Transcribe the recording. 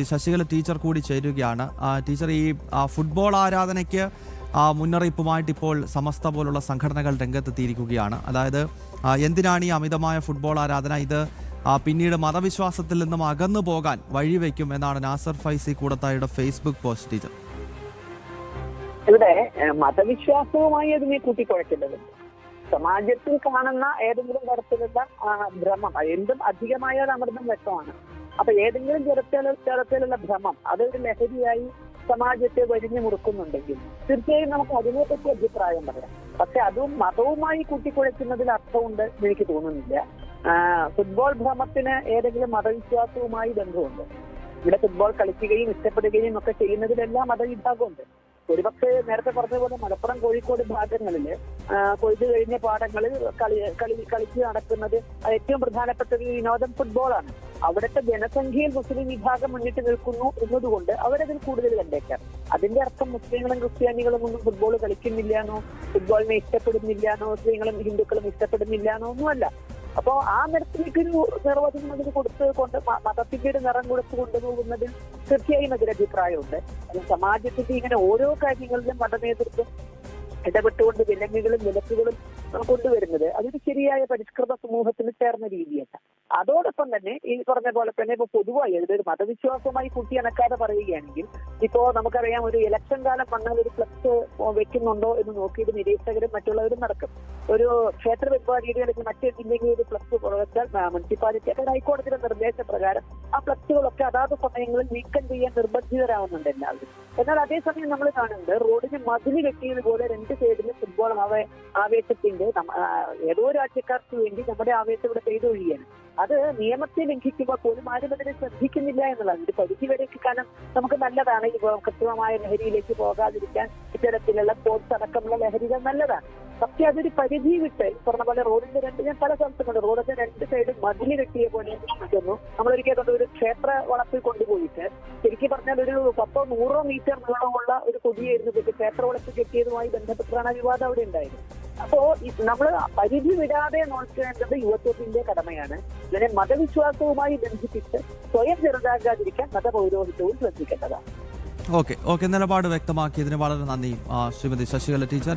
Sasikala teacher കൂടി ചേരുകയാണ്. Teacher, ഈ ഫുട്ബോൾ ആരാധനയ്ക്ക് മുന്നറിയിപ്പുമായിട്ട് ഇപ്പോൾ സമസ്ത പോലുള്ള സംഘടനകൾ രംഗത്തെത്തിയിരിക്കുകയാണ്. അതായത് എന്തിനാണ് ഈ അമിതമായ ഫുട്ബോൾ ആരാധന? ഇത് പിന്നീട് മതവിശ്വാസത്തിൽ നിന്നും അകന്നു പോകാൻ വഴിവെക്കും എന്നാണ് നാസർ ഫൈസി കൂടത്തായുടെ ഫേസ്ബുക്ക് പോസ്റ്റ്. ടീച്ചർ, ഇവിടെ മതവിശ്വാസവുമായി അതിനെ കൂട്ടിക്കുഴയ്ക്കേണ്ടതുണ്ട്. സമാജത്തിൽ കാണുന്ന ഏതെങ്കിലും തരത്തിലുള്ള ഭ്രമം, എന്തും അധികമായാൽ അമൃതം വ്യക്തമാണ്. അപ്പൊ ഏതെങ്കിലും തരത്തിലുള്ള ഭ്രമം അതൊരു ലഹരിയായി സമാജത്തെ വരിഞ്ഞു മുറുക്കുന്നുണ്ടെങ്കിൽ തീർച്ചയായും നമുക്ക് അതിനെപ്പറ്റി അഭിപ്രായം പറയാം. പക്ഷെ അതും മതവുമായി കൂട്ടിക്കുഴയ്ക്കുന്നതിൽ അർത്ഥമുണ്ട് എനിക്ക് തോന്നുന്നില്ല. ഫുട്ബോൾ ഭ്രമത്തിന് ഏതെങ്കിലും മതവിശ്വാസവുമായി ബന്ധമുണ്ട്. ഇവിടെ ഫുട്ബോൾ കളിക്കുകയും ഇഷ്ടപ്പെടുകയും ഒക്കെ ചെയ്യുന്നതിലെല്ലാം മതവിഭാഗമുണ്ട്. ഒരുപക്ഷെ നേരത്തെ പറഞ്ഞ പോലെ മലപ്പുറം കോഴിക്കോട് ഭാഗങ്ങളില് കൊയ്ത് കഴിഞ്ഞ പാടങ്ങളിൽ കളിച്ച് നടക്കുന്നത് ഏറ്റവും പ്രധാനപ്പെട്ട ഒരു വിനോദം ഫുട്ബോളാണ്. അവിടുത്തെ ജനസംഖ്യയിൽ മുസ്ലിം വിഭാഗം മുന്നിട്ട് നിൽക്കുന്നു എന്നതുകൊണ്ട് അവരതിൽ കൂടുതൽ കണ്ടേക്കാം. അതിന്റെ അർത്ഥം മുസ്ലിങ്ങളും ക്രിസ്ത്യാനികളും ഒന്നും ഫുട്ബോൾ കളിക്കുന്നില്ലാന്നോ, ഫുട്ബോളിനെ ഇഷ്ടപ്പെടുന്നില്ലാന്നോ, മുസ്ലിങ്ങളും ഹിന്ദുക്കളും ഇഷ്ടപ്പെടുന്നില്ലാന്നോ ഒന്നുമല്ല. അപ്പോ ആ നിരത്തിലേക്കൊരു നിർവചനം അതിന് കൊണ്ട് മതത്തിന്റെ ഒരു നിറം കൊടുത്ത് കൊണ്ടുപോകുന്നതിൽ തീർച്ചയായും അതിലഭിപ്രായമുണ്ട്. സമാജത്തിന്റെ ഇങ്ങനെ ഓരോ കാര്യങ്ങളിലും മതനേതൃത്വം ഇടപെട്ടുകൊണ്ട് വിലങ്ങുകളും വിലക്കുകളും കൊണ്ടുവരുന്നത് അതൊരു ശരിയായ പരിഷ്കൃത സമൂഹത്തിന് ചേർന്ന രീതിയല്ല. അതോടൊപ്പം തന്നെ ഈ പറഞ്ഞ പോലെ തന്നെ ഇപ്പൊ പൊതുവായി അതൊരു മതവിശ്വാസമായി കൂട്ടിയണക്കാതെ പറയുകയാണെങ്കിൽ ഇപ്പോ നമുക്കറിയാം, ഒരു ഇലക്ഷൻ കാലം വന്നാൽ ഒരു ഫ്ലക്സ് വെക്കുന്നുണ്ടോ എന്ന് നോക്കിയിട്ട് നിരീക്ഷകരും മറ്റുള്ളവരും നടക്കും. ഒരു ക്ഷേത്ര പരിപാടിയുടെ അല്ലെങ്കിൽ മറ്റെന്തെങ്കിലും ഒരു ഫ്ലക്സ് വെച്ചാൽ മുനിസിപ്പാലിറ്റി അല്ലെങ്കിൽ ഹൈക്കോടതിയുടെ നിർദ്ദേശപ്രകാരം ആ ഫ്ലക്സുകളൊക്കെ അതാത് സമയങ്ങളിൽ നീക്കം ചെയ്യാൻ നിർബന്ധിതരാവുന്നുണ്ട് എല്ലാവരും. എന്നാൽ അതേസമയം നമ്മൾ കാണുന്നത് റോഡിന് മതില് കെട്ടിയതുപോലെ രണ്ട് സൈഡിലും ഫുട്ബോൾ ആവേശത്തിന്റെ ഏതോ രാജ്യക്കാർക്ക് വേണ്ടി നമ്മുടെ ആവേശം ഇവിടെ പെയ്തൊഴിയാണ്. അത് നിയമത്തെ ലംഘിക്കുമ്പോൾ പോലും ആരും അതിനെ ശ്രദ്ധിക്കുന്നില്ല എന്നുള്ളതാണ്. ഒരു പരിധി വരെയൊക്കെ കാരണം നമുക്ക് നല്ലതാണ് ഈ കൃത്രിമമായ ലഹരിയിലേക്ക് പോകാതിരിക്കാൻ ഇത്തരത്തിലുള്ള സ്പോർട്സ് അടക്കമുള്ള ലഹരികൾ നല്ലതാണ്. പക്ഷെ അതൊരു പരിധി വിട്ട് പറഞ്ഞ പോലെ റോഡിന്റെ ഞാൻ പല സ്ഥലത്തുണ്ട്, റോഡിന്റെ രണ്ട് സൈഡും മതില് കെട്ടിയ പോലെ നിൽക്കുന്നു. നമ്മളൊരിക്കൽ കൊണ്ട് ഒരു ക്ഷേത്ര വളപ്പിൽ കൊണ്ടുപോയിട്ട് ശരിക്കും പറഞ്ഞാൽ ഒരു 10-100 മീറ്റർ നീളമുള്ള ഒരു കൊടിയായിരുന്നു ക്ഷേത്ര വളപ്പിൽ കെട്ടിയതുമായി ബന്ധപ്പെട്ടാണ് ആ വിവാദം അവിടെ ഉണ്ടായത്. അപ്പോ നമ്മൾ പരിധി വിടാതെ നോക്കേണ്ടത് യുവത്വത്തിന്റെ കടമയാണ്. ഇതിനെ മതവിശ്വാസവുമായി ബന്ധിപ്പിച്ച് സ്വയം ചെറുതാകാതിരിക്കാൻ മതപൗരോഹിത്യവും ശ്രദ്ധിക്കേണ്ടതാണ്. ഓക്കെ, നിലപാട് വ്യക്തമാക്കിയതിന് വളരെ നന്ദി ശ്രീമതി ശശികല ടീച്ചർ.